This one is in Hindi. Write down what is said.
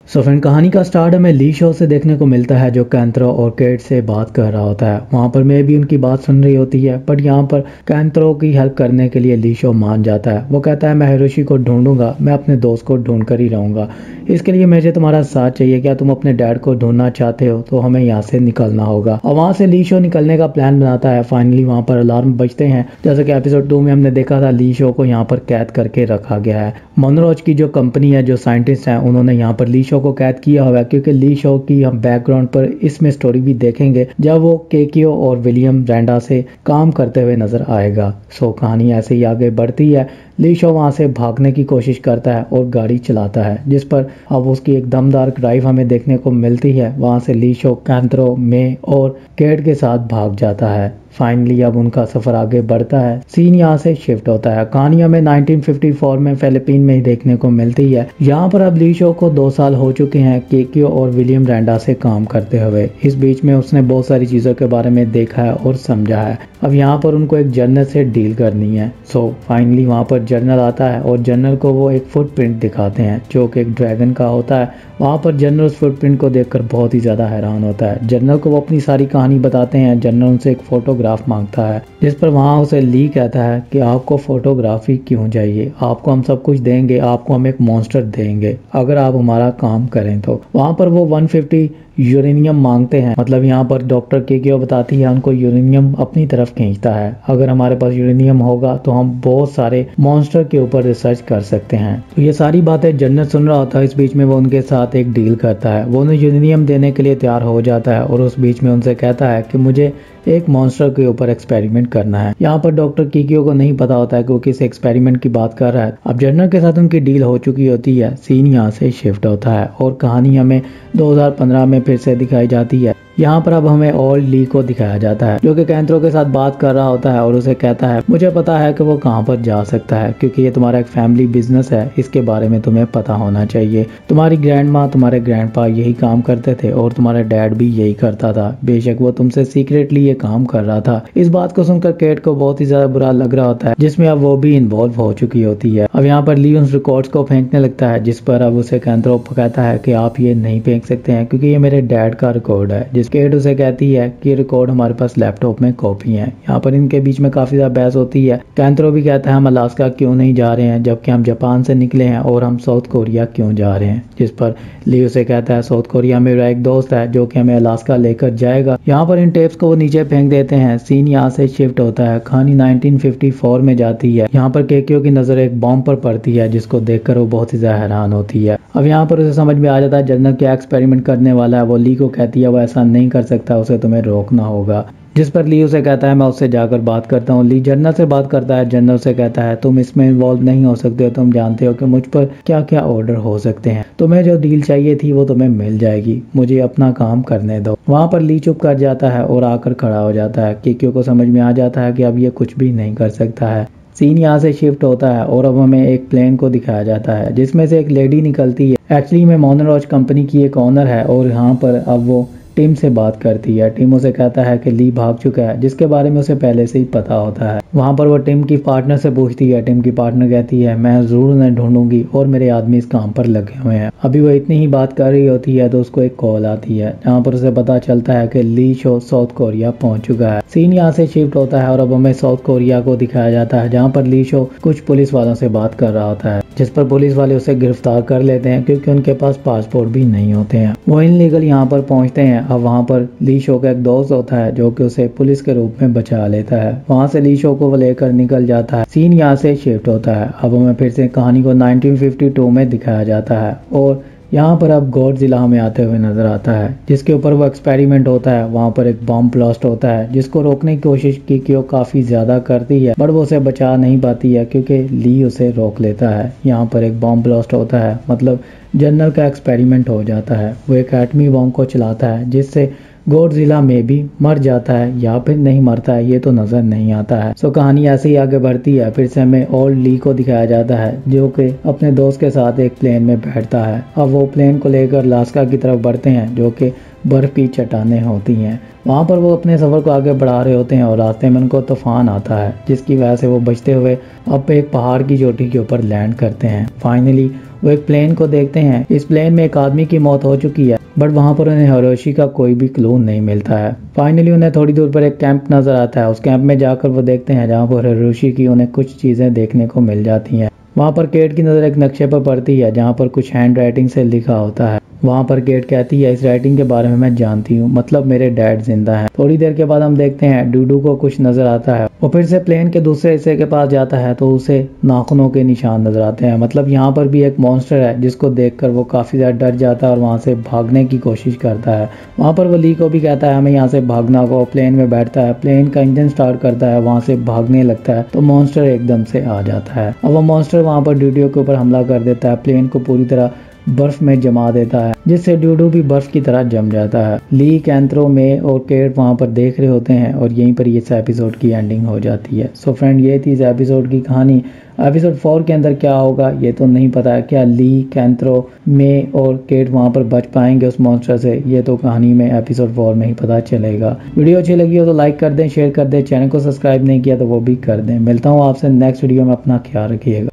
सो फ्रेंड, कहानी का स्टार्ट हमें ली शो से देखने को मिलता है, जो कैंथरो और केट से बात कर रहा होता है। वहाँ पर मैं भी उनकी बात सुन रही होती है, बट यहाँ पर कैंथरो की हेल्प करने के लिए ली शो मान जाता है। वो कहता है मैं हिरोशी को ढूंढूंगा, मैं अपने दोस्त को ढूंढ कर ही रहूंगा, इसके लिए मुझे तुम्हारा साथ चाहिए। क्या तुम अपने डैड को ढूंढना चाहते हो? तो हमें यहाँ से निकलना होगा। और वहाँ से ली शो निकलने का प्लान बनाता है। फाइनली वहाँ पर अलार्म बजते हैं। जैसे कि एपिसोड 2 में हमने देखा था, ली शो को यहाँ पर कैद करके रखा गया है। मोनरोज की जो कंपनी है, जो साइंटिस्ट है, उन्होंने यहाँ पर ली शो को कैद किया हुआ है, क्योंकि ली शो की हम बैकग्राउंड पर इसमें स्टोरी भी देखेंगे जब वो केकियो और विलियम ब्रेंडा से काम करते हुए नजर आएगा। सो कहानी ऐसे ही आगे बढ़ती है। ली शो वहाँ से भागने की कोशिश करता है और गाड़ी चलाता है, जिस पर अब उसकी एक दमदार ड्राइव हमें देखने को मिलती है। वहाँ से ली शो कैंथरो, मे और केट के साथ भाग जाता है। फाइनली अब उनका सफर आगे बढ़ता है। सीन यहाँ से शिफ्ट होता है। कहानी हमें 1954 में फिलीपीन में ही देखने को मिलती है। यहाँ पर अब ली शो को 2 साल हो चुके हैं केकियो और विलियम ब्रेंडा से काम करते हुए। इस बीच में उसने बहुत सारी चीज़ों के बारे में देखा है और समझा है। अब यहाँ पर उनको एक जर्नल से डील करनी है। सो फाइनली वहाँ पर जर्नल आता है और जर्नल को वो एक फुटप्रिंट दिखाते हैं, जो कि एक ड्रैगन का होता है। वहाँ पर जनरल उस फुटप्रिंट को देखकर बहुत ही ज़्यादा हैरान होता है। जनरल को वो अपनी सारी कहानी बताते हैं। जनरल उनसे एक फोटोग्राफ मांगता है, जिस पर वहाँ उसे ली कहता है कि आपको फोटोग्राफी क्यों चाहिए, आपको हम सब कुछ देंगे, आपको हम एक मॉन्स्टर देंगे अगर आप हमारा काम करें तो। वहाँ पर वो 150 यूरेनियम मांगते हैं। मतलब यहाँ पर डॉक्टर केकियो बताती है उनको यूरेनियम अपनी तरफ खींचता है। अगर हमारे पास यूरेनियम होगा तो हम बहुत सारे मॉन्स्टर के ऊपर रिसर्च कर सकते हैं। तो ये सारी बातें जनरल सुन रहा होता है। इस बीच में वो उनके साथ एक डील करता है। वो उन्हें यूरेनियम देने के लिए तैयार हो जाता है और उस बीच में उनसे कहता है कि मुझे एक मॉन्स्टर के ऊपर एक्सपेरिमेंट करना है। यहाँ पर डॉक्टर केकियो को नहीं पता होता है कि वो किस एक्सपेरिमेंट की बात कर रहा है। अब जनरल के साथ उनकी डील हो चुकी होती है। सीन यहाँ से शिफ्ट होता है और कहानी हमें 2015 में फिर से दिखाई जाती है। यहाँ पर अब हमें ओल्ड ली को दिखाया जाता है, जो कि कैंथरो के साथ बात कर रहा होता है और उसे कहता है मुझे पता है कि वो कहाँ पर जा सकता है, क्योंकि ये तुम्हारा एक फैमिली बिजनेस है, इसके बारे में तुम्हें पता होना चाहिए। तुम्हारी ग्रैंड माँ, तुम्हारे ग्रैंडपा यही काम करते थे और तुम्हारा डैड भी यही करता था। बेशक वो तुमसे सीक्रेटली ये काम कर रहा था। इस बात को सुनकर केट को बहुत ही ज्यादा बुरा लग रहा होता है, जिसमें अब वो भी इन्वॉल्व हो चुकी होती है। अब यहाँ पर ली उन रिकॉर्ड्स को फेंकने लगता है, जिस पर अब उसे कैंथरो कहता है कि आप ये नहीं फेंक सकते हैं, क्योंकि ये मेरे डैड का रिकॉर्ड है। केट उसे कहती है कि रिकॉर्ड हमारे पास लैपटॉप में कॉपी है। यहाँ पर इनके बीच में काफी ज्यादा बहस होती है। कैंथरो भी कहता है हम अलास्का क्यों नहीं जा रहे हैं, जबकि हम जापान से निकले हैं, और हम साउथ कोरिया क्यों जा रहे हैं। जिस पर ली उसे कहता है साउथ कोरिया में मेरा एक दोस्त है जो कि हमें अलास्का लेकर जाएगा। यहाँ पर इन टेप्स को वो नीचे फेंक देते हैं। सीन यहाँ से शिफ्ट होता है। कहानी 1954 में जाती है। यहाँ पर केकियो की नजर एक बॉम्ब पर पड़ती है, जिसको देखकर वो बहुत ही ज्यादा हैरान होती है। अब यहाँ पर उसे समझ में आ जाता है जनरल क्या एक्सपेरिमेंट करने वाला है। वो ली को कहती है वो ऐसा नहीं कर सकता, उसे तुम्हें रोकना होगा। जिस पर ली उसे कहता है मैं उससे जाकर बात करता हूँ। ली जनरल से बात करता है। जनरल से कहता है तुम इसमें इन्वॉल्व नहीं हो सकते हो, तुम जानते हो कि मुझ पर क्या क्या ऑर्डर हो सकते हैं। तुम्हें जो डील चाहिए थी वो तुम्हें मिल जाएगी, मुझे अपना काम करने दो। वहाँ पर ली चुप कर जाता है और आकर खड़ा हो जाता है। केकियो को समझ में आ जाता है कि अब ये कुछ भी नहीं कर सकता है। सीन यहाँ से शिफ्ट होता है और अब हमें एक प्लेन को दिखाया जाता है, जिसमें से एक लेडी निकलती है। एक्चुअली में मोनरोज कंपनी की एक ऑनर है और यहाँ पर अब वो टिम से बात करती है। टिम उसे कहता है कि ली भाग चुका है, जिसके बारे में उसे पहले से ही पता होता है। वहाँ पर वो टिम की पार्टनर से पूछती है। टिम की पार्टनर कहती है मैं जरूर उन्हें ढूंढूंगी और मेरे आदमी इस काम पर लगे हुए हैं। अभी वो इतनी ही बात कर रही होती है तो उसको एक कॉल आती है, जहाँ पर उसे पता चलता है कि ली शो साउथ कोरिया पहुंच चुका है। सीन यहाँ से शिफ्ट होता है और अब हमें साउथ कोरिया को दिखाया जाता है, जहाँ पर ली शो कुछ पुलिस वालों से बात कर रहा होता है, जिस पर पुलिस वाले उसे गिरफ्तार कर लेते हैं, क्योंकि उनके पास पासपोर्ट भी नहीं होते हैं। वो इनलीगल यहाँ पर पहुंचते हैं। अब वहाँ पर ली शो का एक दोस्त होता है जो कि उसे पुलिस के रूप में बचा लेता है। वहाँ से ली शो को वो लेकर निकल जाता है। सीन यहाँ से शिफ्ट होता है। अब हमें फिर से कहानी को 1952 में दिखाया जाता है और यहाँ पर अब गॉडजिला हमें आते हुए नजर आता है, जिसके ऊपर वो एक्सपेरिमेंट होता है। वहाँ पर एक बॉम्ब ब्लास्ट होता है, जिसको रोकने की कोशिश की वो काफी ज्यादा करती है, बट वो उसे बचा नहीं पाती है, क्योंकि ली उसे रोक लेता है। यहाँ पर एक बॉम्ब ब्लास्ट होता है, मतलब जनरल का एक्सपेरिमेंट हो जाता है। वो एक एटमी बॉम्ब को चलाता है, जिससे गॉडजिला में भी मर जाता है या फिर नहीं मरता है, ये तो नजर नहीं आता है। सो कहानी ऐसे ही आगे बढ़ती है। फिर से हमें ओल्ड ली को दिखाया जाता है, जो कि अपने दोस्त के साथ एक प्लेन में बैठता है। अब वो प्लेन को लेकर अलास्का की तरफ बढ़ते हैं, जो कि बर्फ़ की चट्टानें होती हैं। वहाँ पर वो अपने सफ़र को आगे बढ़ा रहे होते हैं और रास्ते में उनको तूफ़ान आता है, जिसकी वजह से वो बचते हुए अब एक पहाड़ की चोटी के ऊपर लैंड करते हैं। फाइनली वो एक प्लेन को देखते हैं। इस प्लेन में एक आदमी की मौत हो चुकी है, बट वहाँ पर उन्हें हिरोशी का कोई भी क्लू नहीं मिलता है। फाइनली उन्हें थोड़ी दूर पर एक कैंप नज़र आता है। उस कैंप में जाकर वो देखते हैं जहाँ पर हिरोशी की उन्हें कुछ चीज़ें देखने को मिल जाती हैं। वहाँ पर केट की नज़र एक नक्शे पर पड़ती है जहाँ पर कुछ हैंड राइटिंग से लिखा होता है। वहाँ पर केट कहती है, इस राइटिंग के बारे में मैं जानती हूँ, मतलब मेरे डैड जिंदा हैं। थोड़ी देर के बाद हम देखते हैं डूडू को कुछ नजर आता है। वो फिर से प्लेन के दूसरे हिस्से के पास जाता है तो उसे नाखूनों के निशान नजर आते हैं। मतलब यहाँ पर भी एक मॉन्स्टर है जिसको देखकर वो काफी ज्यादा डर जाता है और वहाँ से भागने की कोशिश करता है। वहाँ पर वो ली को भी कहता है हमें यहाँ से भागना होगा। प्लेन में बैठता है, प्लेन का इंजन स्टार्ट करता है, वहाँ से भागने लगता है तो मॉन्स्टर एकदम से आ जाता है। अब वो मॉन्स्टर वहाँ पर डूडू के ऊपर हमला कर देता है, प्लेन को पूरी तरह बर्फ में जमा देता है, जिससे डूडू भी बर्फ की तरह जम जाता है। ली, कैंथ्रो, मे और केट वहाँ पर देख रहे होते हैं और यहीं पर इस एपिसोड की एंडिंग हो जाती है। सो फ्रेंड, ये थी इस एपिसोड की कहानी। एपिसोड 4 के अंदर क्या होगा ये तो नहीं पता है। क्या ली, कैंथ्रो, मे और केट वहाँ पर बच पाएंगे उस मॉन्स्टर से, ये तो कहानी में एपिसोड 4 में ही पता चलेगा। वीडियो अच्छी लगी हो तो लाइक कर दें, शेयर कर दें, चैनल को सब्सक्राइब नहीं किया तो वो भी कर दें। मिलता हूँ आपसे नेक्स्ट वीडियो में, अपना ख्याल रखिएगा।